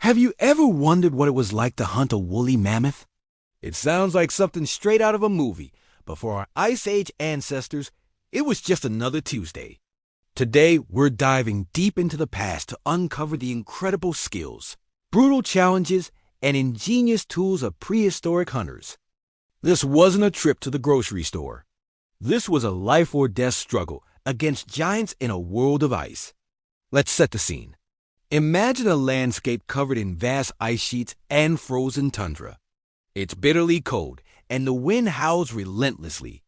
Have you ever wondered what it was like to hunt a woolly mammoth? It sounds like something straight out of a movie, but for our Ice Age ancestors, it was just another Tuesday. Today, we're diving deep into the past to uncover the incredible skills, brutal challenges, and ingenious tools of prehistoric hunters. This wasn't a trip to the grocery store. This was a life-or-death struggle against giants in a world of ice. Let's set the scene. Imagine a landscape covered in vast ice sheets and frozen tundra. It's bitterly cold, and the wind howls relentlessly.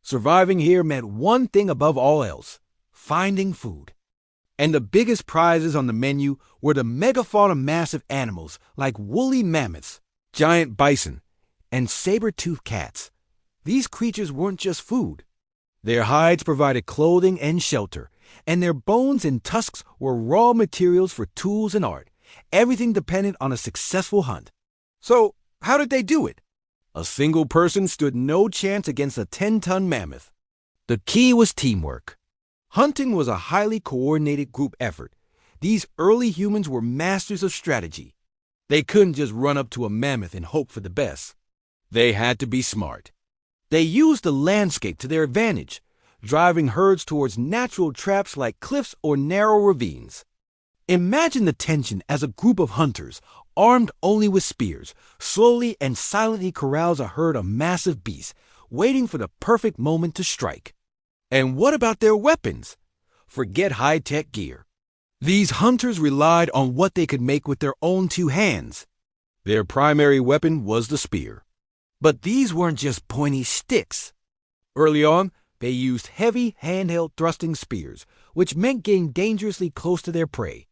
Surviving here meant one thing above all else: finding food. And the biggest prizes on the menu were the megafauna massive animals like woolly mammoths, giant bison, and saber-toothed cats. These creatures weren't just food. Their hides provided clothing and shelter, and their bones and tusks were raw materials for tools and art. Everything depended on a successful hunt. So, how did they do it? A single person stood no chance against a 10-ton mammoth. The key was teamwork. Hunting was a highly coordinated group effort. These early humans were masters of strategy. They couldn't just run up to a mammoth and hope for the best. They had to be smart. They used the landscape to their advantage, driving herds towards natural traps like cliffs or narrow ravines. Imagine the tension as a group of hunters, armed only with spears, slowly and silently corrals a herd of massive beasts, waiting for the perfect moment to strike. And what about their weapons? Forget high-tech gear. These hunters relied on what they could make with their own two hands. Their primary weapon was the spear. But these weren't just pointy sticks. Early on, they used heavy, handheld thrusting spears, which meant getting dangerously close to their prey.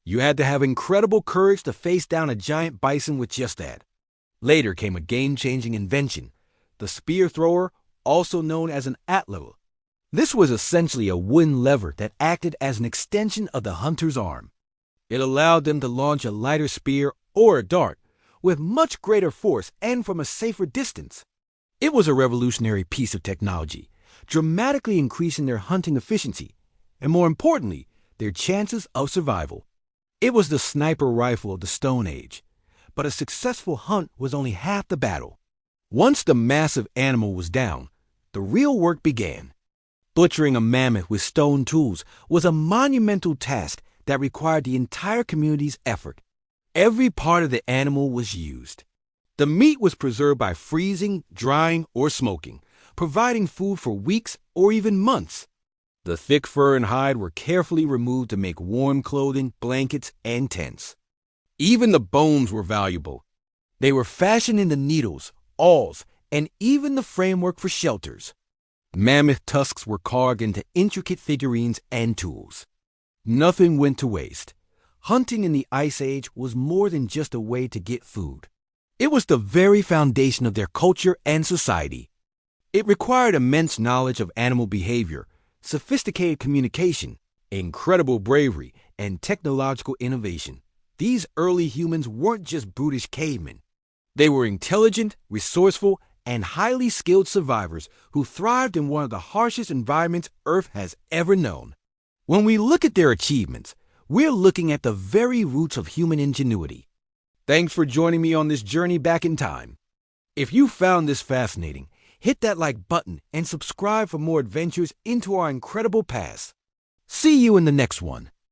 You had to have incredible courage to face down a giant bison with just that. Later came a game-changing invention, the spear thrower, also known as an atlatl. This was essentially a wooden lever that acted as an extension of the hunter's arm. It allowed them to launch a lighter spear or a dart with much greater force and from a safer distance. It was a revolutionary piece of technology, dramatically increasing their hunting efficiency, and more importantly, their chances of survival. It was the sniper rifle of the Stone Age, but a successful hunt was only half the battle. Once the massive animal was down, the real work began. Butchering a mammoth with stone tools was a monumental task that required the entire community's effort. Every part of the animal was used. The meat was preserved by freezing, drying, or smoking, providing food for weeks or even months. The thick fur and hide were carefully removed to make warm clothing, blankets, and tents. Even the bones were valuable. They were fashioned into needles, awls, and even the framework for shelters. Mammoth tusks were carved into intricate figurines and tools. Nothing went to waste. Hunting in the Ice Age was more than just a way to get food. It was the very foundation of their culture and society. It required immense knowledge of animal behavior, sophisticated communication, incredible bravery, and technological innovation. These early humans weren't just brutish cavemen. They were intelligent, resourceful, and highly skilled survivors who thrived in one of the harshest environments Earth has ever known. When we look at their achievements, we're looking at the very roots of human ingenuity. Thanks for joining me on this journey back in time. If you found this fascinating, hit that like button and subscribe for more adventures into our incredible past. See you in the next one.